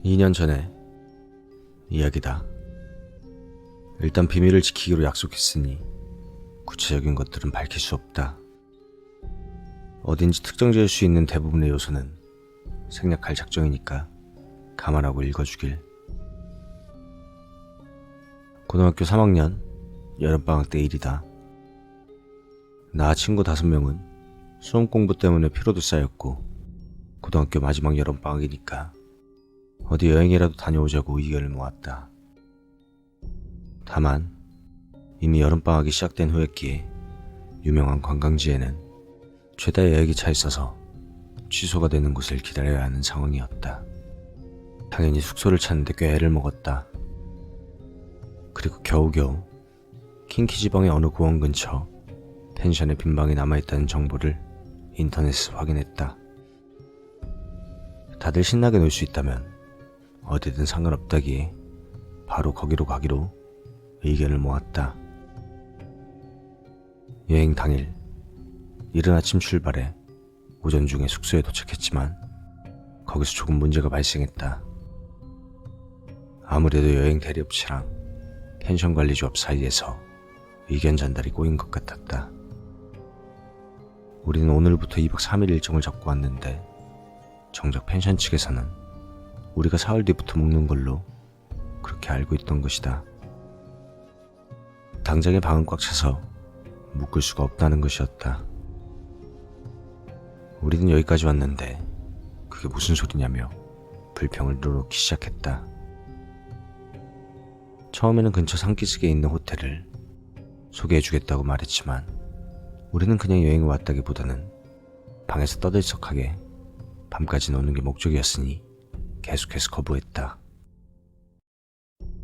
2년 전에 이야기다. 일단 비밀을 지키기로 약속했으니 구체적인 것들은 밝힐 수 없다. 어딘지 특정 지을 수 있는 대부분의 요소는 생략할 작정이니까 감안하고 읽어주길. 고등학교 3학년 여름방학 때 일이다. 나 친구 5명은 수험 공부 때문에 피로도 쌓였고 고등학교 마지막 여름방학이니까 어디 여행이라도 다녀오자고 의견을 모았다. 다만 이미 여름방학이 시작된 후였기에 유명한 관광지에는 최다 예약이 차 있어서 취소가 되는 곳을 기다려야 하는 상황이었다. 당연히 숙소를 찾는데 꽤 애를 먹었다. 그리고 겨우겨우 킹키 지방의 어느 공원 근처 펜션에 빈 방이 남아있다는 정보를 인터넷에서 확인했다. 다들 신나게 놀 수 있다면 어디든 상관없다기에 바로 거기로 가기로 의견을 모았다. 여행 당일 이른 아침 출발해 오전 중에 숙소에 도착했지만 거기서 조금 문제가 발생했다. 아무래도 여행 대리업체랑 펜션 관리 조합 사이에서 의견 전달이 꼬인 것 같았다. 우리는 오늘부터 2박 3일 일정을 잡고 왔는데 정작 펜션 측에서는 우리가 사흘 뒤부터 묵는 걸로 그렇게 알고 있던 것이다. 당장에 방은 꽉 차서 묵을 수가 없다는 것이었다. 우리는 여기까지 왔는데 그게 무슨 소리냐며 불평을 늘어놓기 시작했다. 처음에는 근처 산기슭에 있는 호텔을 소개해주겠다고 말했지만 우리는 그냥 여행을 왔다기보다는 방에서 떠들썩하게 밤까지 노는 게 목적이었으니 계속해서 거부했다.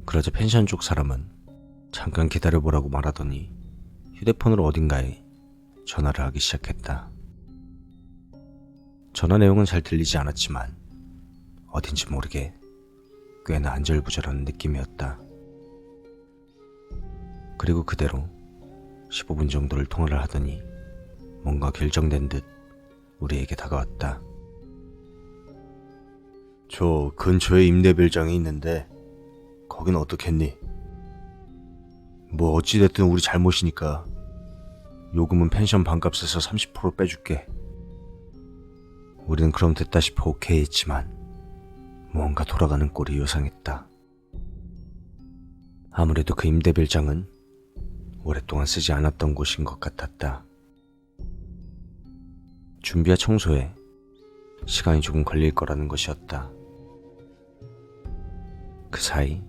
그러자 펜션 쪽 사람은 잠깐 기다려보라고 말하더니 휴대폰으로 어딘가에 전화를 하기 시작했다. 전화 내용은 잘 들리지 않았지만 어딘지 모르게 꽤나 안절부절한 느낌이었다. 그리고 그대로 15분 정도를 통화를 하더니 뭔가 결정된 듯 우리에게 다가왔다. 저 근처에 임대별장이 있는데 거긴 어떻겠니? 뭐 어찌됐든 우리 잘못이니까 요금은 펜션 반값에서 30% 빼줄게. 우리는 그럼 됐다 싶어 오케이 했지만 뭔가 돌아가는 꼴이 요상했다. 아무래도 그 임대별장은 오랫동안 쓰지 않았던 곳인 것 같았다. 준비와 청소에 시간이 조금 걸릴 거라는 것이었다. 그 사이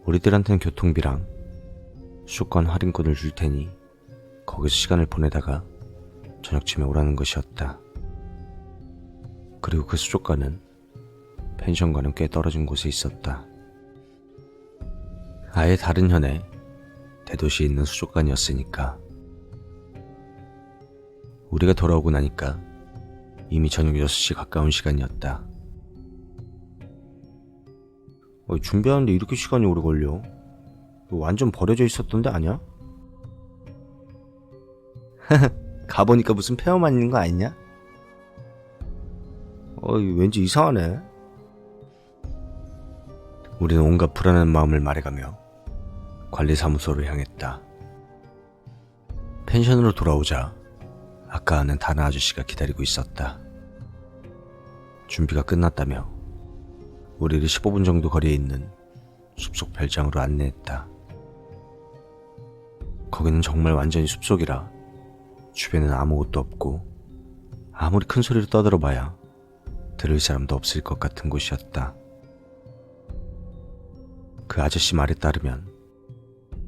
우리들한테는 교통비랑 수족관 할인권을 줄 테니 거기서 시간을 보내다가 저녁쯤에 오라는 것이었다. 그리고 그 수족관은 펜션과는 꽤 떨어진 곳에 있었다. 아예 다른 현에 대도시에 있는 수족관이었으니까. 우리가 돌아오고 나니까 이미 저녁 6시 가까운 시간이었다. 준비하는데 이렇게 시간이 오래 걸려? 완전 버려져 있었던 데 아니야? 가보니까 무슨 폐허만 있는 거 아니냐? 왠지 이상하네. 우리는 온갖 불안한 마음을 말해가며 관리사무소를 향했다. 펜션으로 돌아오자 아까 아는 다나 아저씨가 기다리고 있었다. 준비가 끝났다며 우리를 15분 정도 거리에 있는 숲속 별장으로 안내했다. 거기는 정말 완전히 숲속이라 주변에는 아무것도 없고 아무리 큰 소리로 떠들어봐야 들을 사람도 없을 것 같은 곳이었다. 그 아저씨 말에 따르면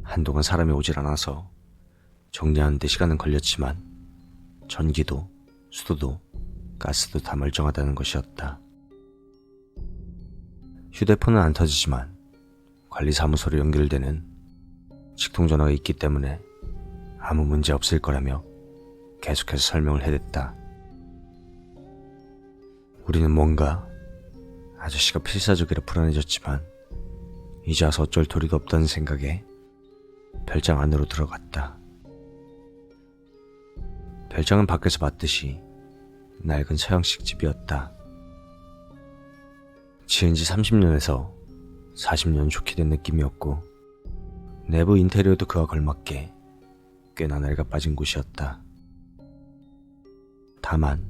한동안 사람이 오질 않아서 정리하는 데 시간은 걸렸지만 전기도 수도도 가스도 다 멀쩡하다는 것이었다. 휴대폰은 안 터지지만 관리사무소로 연결되는 직통전화가 있기 때문에 아무 문제 없을 거라며 계속해서 설명을 해댔다. 우리는 뭔가 아저씨가 필사적이라 불안해졌지만 이제 와서 어쩔 도리도 없다는 생각에 별장 안으로 들어갔다. 별장은 밖에서 봤듯이 낡은 서양식 집이었다. 지은 지 30년에서 40년 좋게 된 느낌이었고 내부 인테리어도 그와 걸맞게 꽤나 낡아 빠진 곳이었다. 다만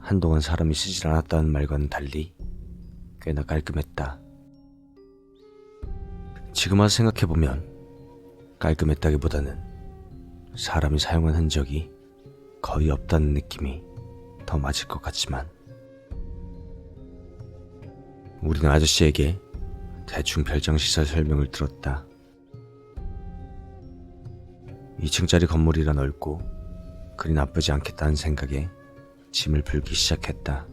한동안 사람이 쓰질 않았다는 말과는 달리 꽤나 깔끔했다. 지금 와서 생각해보면 깔끔했다기보다는 사람이 사용한 흔적이 거의 없다는 느낌이 더 맞을 것 같지만 우리는 아저씨에게 대충 별장 시설 설명을 들었다. 2층짜리 건물이라 넓고 그리 나쁘지 않겠다는 생각에 짐을 풀기 시작했다.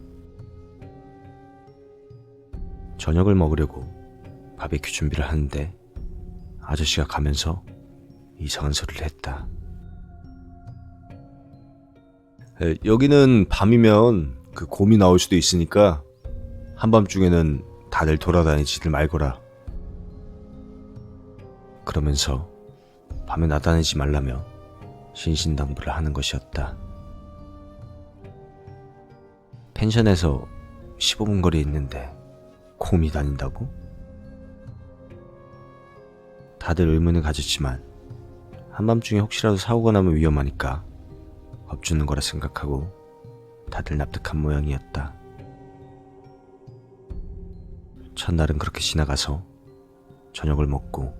저녁을 먹으려고 바베큐 준비를 하는데 아저씨가 가면서 이상한 소리를 했다. 여기는 밤이면 그 곰이 나올 수도 있으니까 한밤중에는 다들 돌아다니지들 말거라. 그러면서 밤에 나다니지 말라며 신신당부를 하는 것이었다. 펜션에서 15분 거리에 있는데 곰이 다닌다고? 다들 의문을 가졌지만 한밤중에 혹시라도 사고가 나면 위험하니까 겁주는 거라 생각하고 다들 납득한 모양이었다. 첫날은 그렇게 지나가서 저녁을 먹고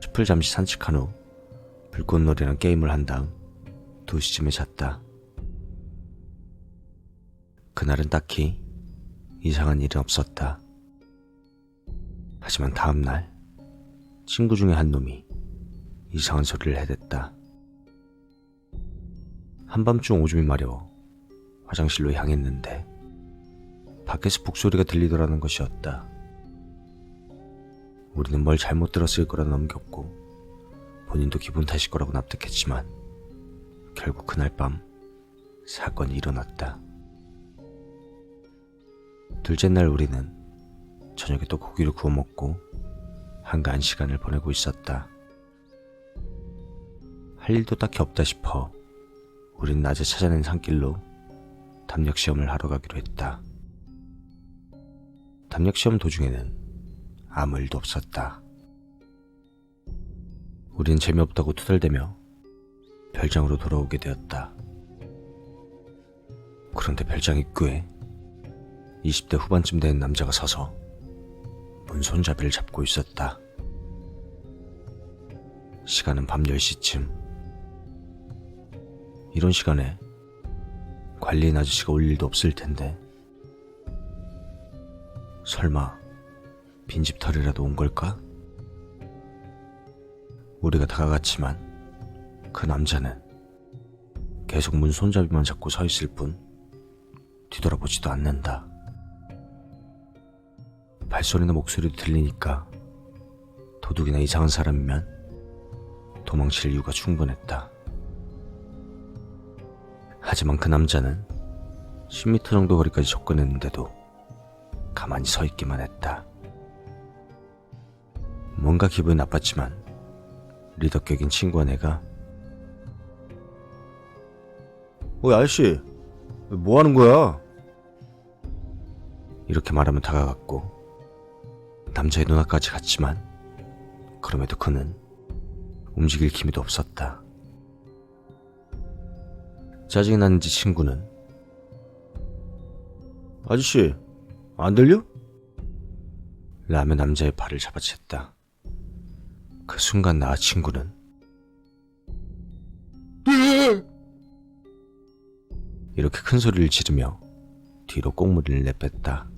숲을 잠시 산책한 후 불꽃놀이랑 게임을 한 다음 2시쯤에 잤다. 그날은 딱히 이상한 일은 없었다. 하지만 다음날 친구 중에 한 놈이 이상한 소리를 해댔다. 한밤중 오줌이 마려워 화장실로 향했는데 밖에서 북소리가 들리더라는 것이었다. 우리는 뭘 잘못 들었을 거라 넘겼고 본인도 기분 탓일 거라고 납득했지만 결국 그날 밤 사건이 일어났다. 둘째 날 우리는 저녁에 또 고기를 구워 먹고 한가한 시간을 보내고 있었다. 할 일도 딱히 없다 싶어 우린 낮에 찾아낸 산길로 담력시험을 하러 가기로 했다. 담력시험 도중에는 아무 일도 없었다. 우린 재미없다고 투덜대며 별장으로 돌아오게 되었다. 그런데 별장 입구에 20대 후반쯤 된 남자가 서서 문 손잡이를 잡고 있었다. 시간은 밤 10시쯤. 이런 시간에 관리인 아저씨가 올 일도 없을 텐데 설마 빈집 털이라도 온 걸까? 우리가 다가갔지만 그 남자는 계속 문 손잡이만 잡고 서 있을 뿐 뒤돌아보지도 않는다. 발소리나 목소리도 들리니까 도둑이나 이상한 사람이면 도망칠 이유가 충분했다. 하지만 그 남자는 10m 정도 거리까지 접근했는데도 가만히 서 있기만 했다. 뭔가 기분이 나빴지만 리더격인 친구와 내가 아저씨 뭐 하는 거야? 이렇게 말하면 다가갔고 남자의 눈앞까지 갔지만 그럼에도 그는 움직일 기미도 없었다. 짜증이 나는지 친구는 아저씨 안 들려? 라며 남자의 발을 잡아챘다. 그 순간 나와 친구는 이렇게 큰 소리를 지르며 뒤로 꽁무니를 내뺐다.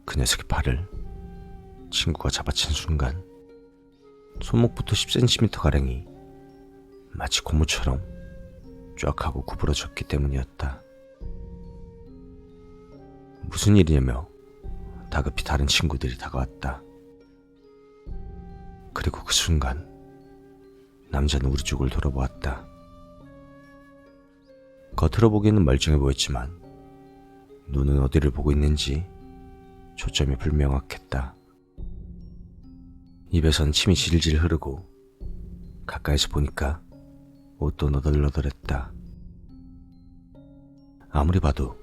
그 녀석의 발을 친구가 잡아챈 순간 손목부터 10cm가량이 마치 고무처럼 쫙 하고 구부러졌기 때문이었다. 무슨 일이냐며 다급히 다른 친구들이 다가왔다. 그리고 그 순간 남자는 우리 쪽을 돌아보았다. 겉으로 보기에는 멀쩡해 보였지만 눈은 어디를 보고 있는지 초점이 불명확했다. 입에선 침이 질질 흐르고 가까이서 보니까 옷도 너덜너덜했다. 아무리 봐도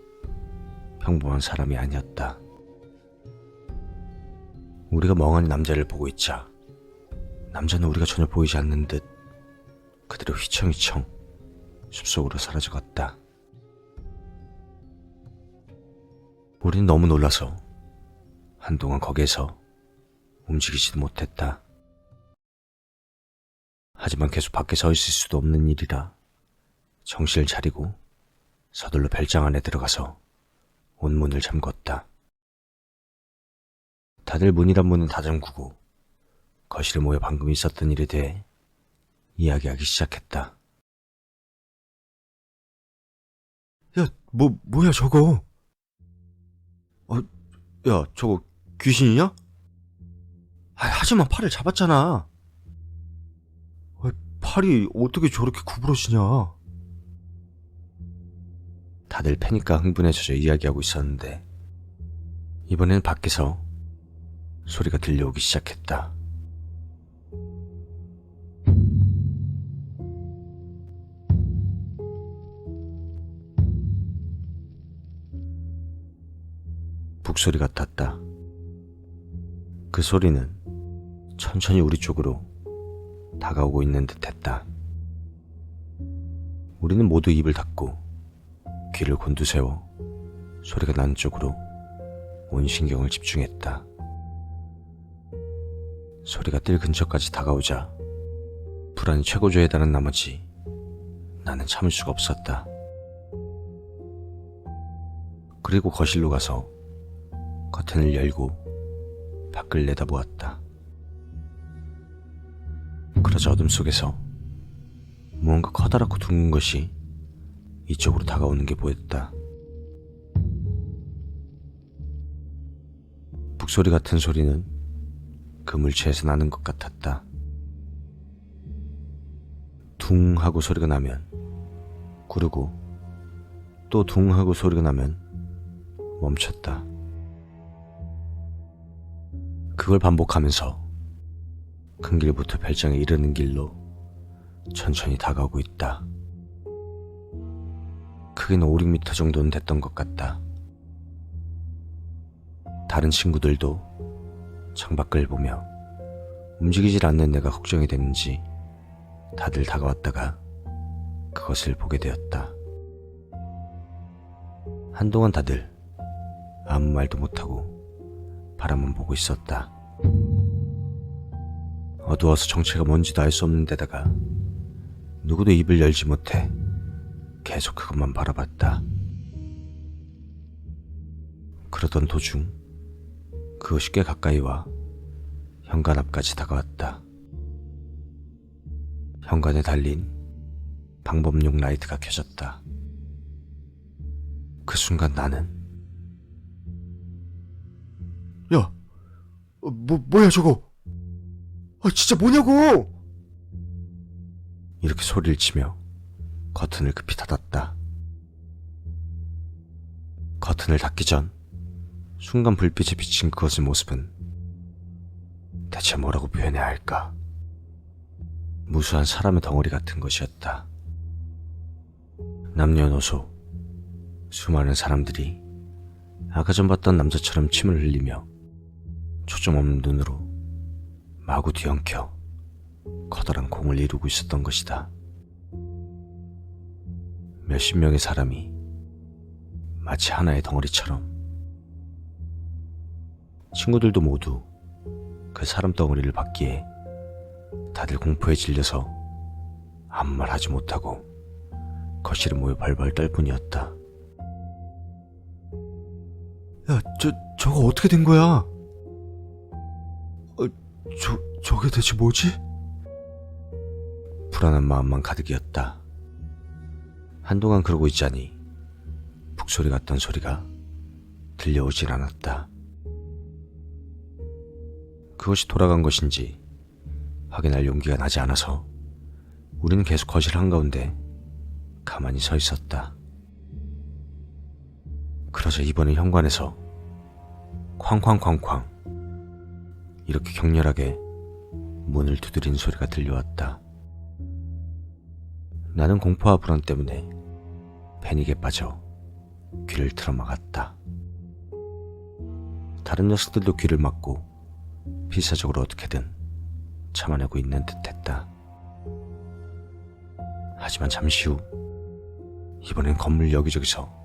평범한 사람이 아니었다. 우리가 멍하니 남자를 보고 있자 남자는 우리가 전혀 보이지 않는 듯 그대로 휘청휘청 숲속으로 사라져갔다. 우린 너무 놀라서 한동안 거기에서 움직이지도 못했다. 하지만 계속 밖에 서 있을 수도 없는 일이라 정신을 차리고 서둘러 별장 안에 들어가서 온 문을 잠궜다. 다들 문이란 문은 다 잠그고 거실에 모여 방금 있었던 일에 대해 이야기하기 시작했다. 야, 뭐야 저거? 야, 저거 귀신이냐? 하지만 팔을 잡았잖아. 팔이 어떻게 저렇게 구부러지냐? 다들 패니까 흥분해져서 이야기하고 있었는데 이번에는 밖에서 소리가 들려오기 시작했다. 북소리 같았다. 그 소리는 천천히 우리 쪽으로 다가오고 있는 듯했다. 우리는 모두 입을 닫고 귀를 곤두세워 소리가 나는 쪽으로 온 신경을 집중했다. 소리가 뜰 근처까지 다가오자 불안이 최고조에 달한 나머지 나는 참을 수가 없었다. 그리고 거실로 가서 커튼을 열고 밖을 내다보았다. 그러자 어둠 속에서 무언가 커다랗고 둥근 것이 이쪽으로 다가오는 게 보였다. 북소리 같은 소리는 그 물체에서 나는 것 같았다. 둥 하고 소리가 나면 구르고 또 둥 하고 소리가 나면 멈췄다. 그걸 반복하면서 큰 길부터 별장에 이르는 길로 천천히 다가오고 있다. 크기는 5, 6m 정도는 됐던 것 같다. 다른 친구들도 창밖을 보며 움직이질 않는 내가 걱정이 됐는지 다들 다가왔다가 그것을 보게 되었다. 한동안 다들 아무 말도 못하고 바라만 보고 있었다. 어두워서 정체가 뭔지도 알 수 없는 데다가 누구도 입을 열지 못해 계속 그것만 바라봤다. 그러던 도중 그것이 꽤 가까이 와 현관 앞까지 다가왔다. 현관에 달린 방범용 라이트가 켜졌다. 그 순간 나는 야, 뭐야 저거? 진짜 뭐냐고! 이렇게 소리를 치며 커튼을 급히 닫았다. 커튼을 닫기 전 순간 불빛에 비친 그것의 모습은 대체 뭐라고 표현해야 할까? 무수한 사람의 덩어리 같은 것이었다. 남녀노소 수많은 사람들이 아까 전 봤던 남자처럼 침을 흘리며 초점 없는 눈으로 마구 뒤엉켜 커다란 공을 이루고 있었던 것이다. 몇십 명의 사람이 마치 하나의 덩어리처럼. 친구들도 모두 그 사람 덩어리를 봤기에 다들 공포에 질려서 아무 말 하지 못하고 거실에 모여 발발 떨 뿐이었다. 야, 저거 어떻게 된 거야? 저게 대체 뭐지? 불안한 마음만 가득이었다. 한동안 그러고 있자니 북소리 같던 소리가 들려오질 않았다. 그것이 돌아간 것인지 확인할 용기가 나지 않아서 우리는 계속 거실 한가운데 가만히 서 있었다. 그러자 이번엔 현관에서 쾅쾅쾅쾅 이렇게 격렬하게 문을 두드리는 소리가 들려왔다. 나는 공포와 불안 때문에 패닉에 빠져 귀를 틀어막았다. 다른 녀석들도 귀를 막고 필사적으로 어떻게든 참아내고 있는 듯했다. 하지만 잠시 후 이번엔 건물 여기저기서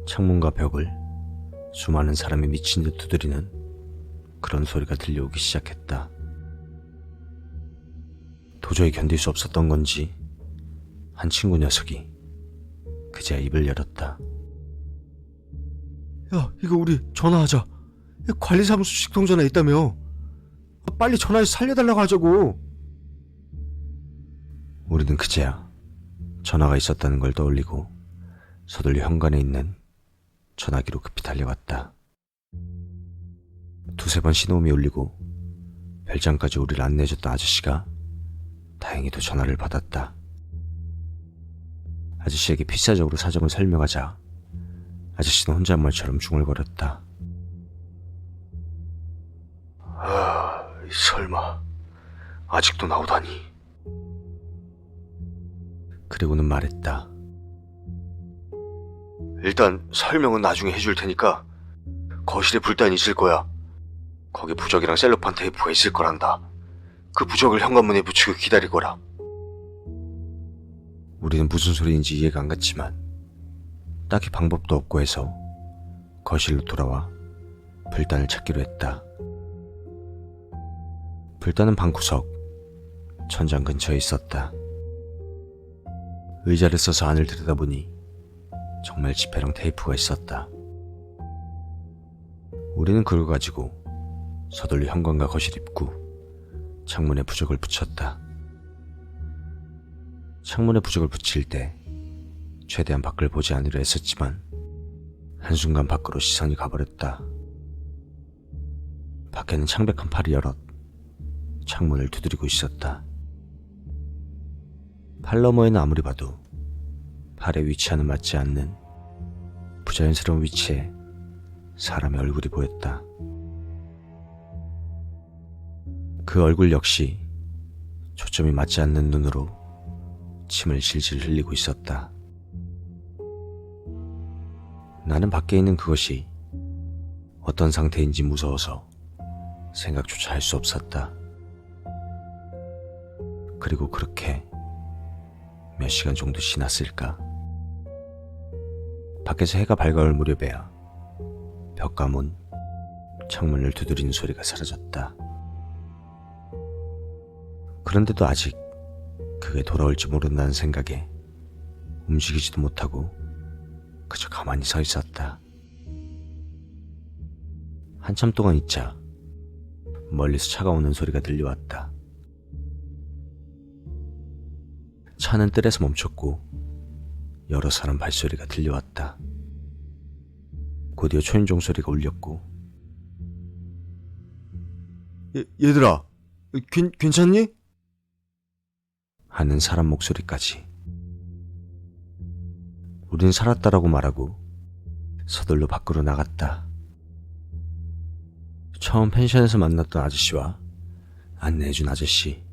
창문과 벽을 수많은 사람이 미친 듯 두드리는 그런 소리가 들려오기 시작했다. 도저히 견딜 수 없었던 건지 한 친구 녀석이 그제야 입을 열었다. 야, 이거 우리 전화하자. 관리사무소 식통전화 있다며. 빨리 전화해서 살려달라고 하자고. 우리는 그제야 전화가 있었다는 걸 떠올리고 서둘러 현관에 있는 전화기로 급히 달려갔다. 두세 번 신호음이 울리고 별장까지 우리를 안내해줬던 아저씨가 다행히도 전화를 받았다. 아저씨에게 필사적으로 사정을 설명하자 아저씨는 혼잣말처럼 중얼거렸다. 설마 아직도 나오다니. 그리고는 말했다. 일단 설명은 나중에 해줄 테니까 거실에 불단이 있을 거야. 거기 부적이랑 셀로판 테이프가 있을 거란다. 그 부적을 현관문에 붙이고 기다리거라. 우리는 무슨 소리인지 이해가 안 갔지만 딱히 방법도 없고 해서 거실로 돌아와 불단을 찾기로 했다. 불단은 방구석 천장 근처에 있었다. 의자를 써서 안을 들여다보니 정말 지폐랑 테이프가 있었다. 우리는 그걸 가지고 서둘러 현관과 거실 입구, 창문에 부적을 붙였다. 창문에 부적을 붙일 때 최대한 밖을 보지 않으려 했었지만 한순간 밖으로 시선이 가버렸다. 밖에는 창백한 팔이 여럿 창문을 두드리고 있었다. 팔 너머에는 아무리 봐도 팔의 위치와는 맞지 않는 부자연스러운 위치에 사람의 얼굴이 보였다. 그 얼굴 역시 초점이 맞지 않는 눈으로 침을 질질 흘리고 있었다. 나는 밖에 있는 그것이 어떤 상태인지 무서워서 생각조차 할 수 없었다. 그리고 그렇게 몇 시간 정도 지났을까? 밖에서 해가 밝아올 무렵에야 벽과 문, 창문을 두드리는 소리가 사라졌다. 그런데도 아직 그게 돌아올지 모른다는 생각에 움직이지도 못하고 그저 가만히 서 있었다. 한참 동안 있자 멀리서 차가 오는 소리가 들려왔다. 차는 뜰에서 멈췄고 여러 사람 발소리가 들려왔다. 곧이어 초인종 소리가 울렸고 얘들아, 괜찮니? 하는 사람 목소리까지. 우린 살았다라고 말하고 서둘러 밖으로 나갔다. 처음 펜션에서 만났던 아저씨와 안내해준 아저씨,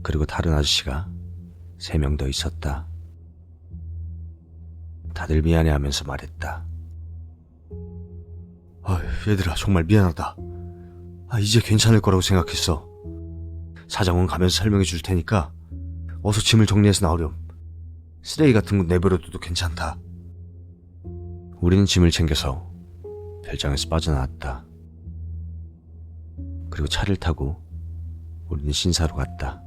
그리고 다른 아저씨가 3명 더 있었다. 다들 미안해하면서 말했다. 얘들아, 정말 미안하다. 이제 괜찮을 거라고 생각했어. 사장원 가면서 설명해 줄 테니까 어서 짐을 정리해서 나오렴. 쓰레기 같은 건 내버려둬도 괜찮다. 우리는 짐을 챙겨서 별장에서 빠져나왔다. 그리고 차를 타고 우리는 신사로 갔다.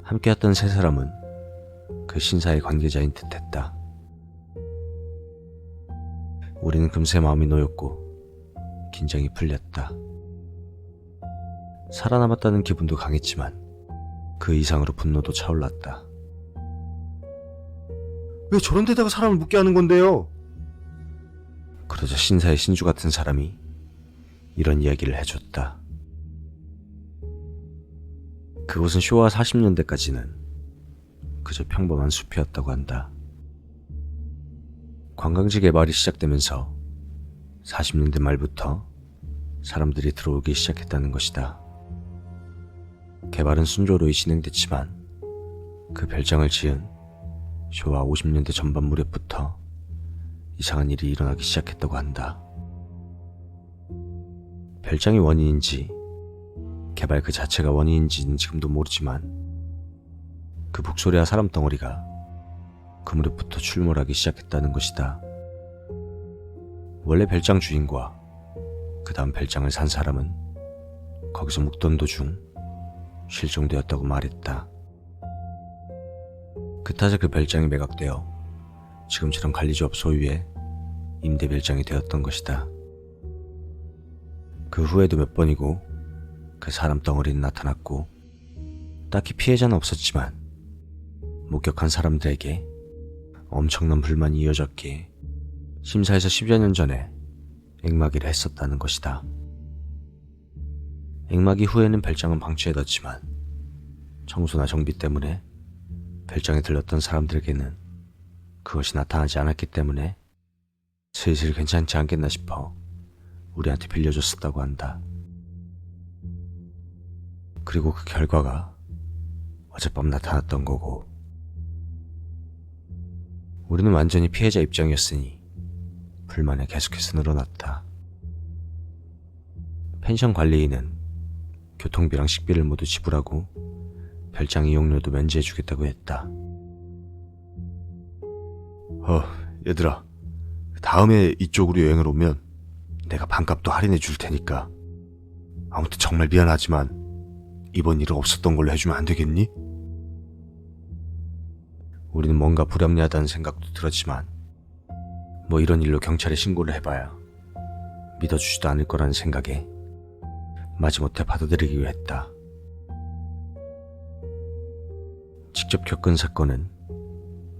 함께했던 3사람은 그 신사의 관계자인 듯했다. 우리는 금세 마음이 놓였고 긴장이 풀렸다. 살아남았다는 기분도 강했지만 그 이상으로 분노도 차올랐다. 왜 저런 데다가 사람을 묻게 하는 건데요? 그러자 신사의 신주 같은 사람이 이런 이야기를 해줬다. 그곳은 쇼와 40년대까지는 그저 평범한 숲이었다고 한다. 관광지 개발이 시작되면서 40년대 말부터 사람들이 들어오기 시작했다는 것이다. 개발은 순조로이 진행됐지만 그 별장을 지은 쇼와 50년대 전반 무렵부터 이상한 일이 일어나기 시작했다고 한다. 별장이 원인인지 개발 그 자체가 원인인지는 지금도 모르지만 그 북소리와 사람 덩어리가 그 무렵부터 출몰하기 시작했다는 것이다. 원래 별장 주인과 그 다음 별장을 산 사람은 거기서 묵던 도중 실종되었다고 말했다. 그타자 그 별장이 매각되어 지금처럼 관리조합 소유의 임대 별장이 되었던 것이다. 그 후에도 몇 번이고 그 사람 덩어리는 나타났고 딱히 피해자는 없었지만 목격한 사람들에게 엄청난 불만이 이어졌기에 심사에서 10여 년 전에 액막이를 했었다는 것이다. 액막이 후에는 별장은 방치해뒀지만 청소나 정비 때문에 별장에 들렀던 사람들에게는 그것이 나타나지 않았기 때문에 슬슬 괜찮지 않겠나 싶어 우리한테 빌려줬었다고 한다. 그리고 그 결과가 어젯밤 나타났던 거고 우리는 완전히 피해자 입장이었으니 불만이 계속해서 늘어났다. 펜션 관리인은 교통비랑 식비를 모두 지불하고 별장 이용료도 면제해주겠다고 했다. 얘들아, 다음에 이쪽으로 여행을 오면 내가 반값도 할인해 줄 테니까 아무튼 정말 미안하지만 이번 일은 없었던 걸로 해주면 안 되겠니? 우리는 뭔가 불합리하다는 생각도 들었지만 뭐 이런 일로 경찰에 신고를 해봐야 믿어주지도 않을 거라는 생각에 마지못해 받아들이기로 했다. 직접 겪은 사건은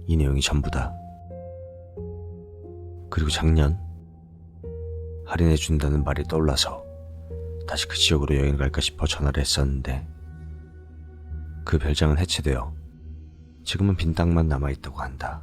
이 내용이 전부다. 그리고 작년 할인해준다는 말이 떠올라서 다시 그 지역으로 여행을 갈까 싶어 전화를 했었는데 그 별장은 해체되어 지금은 빈 땅만 남아있다고 한다.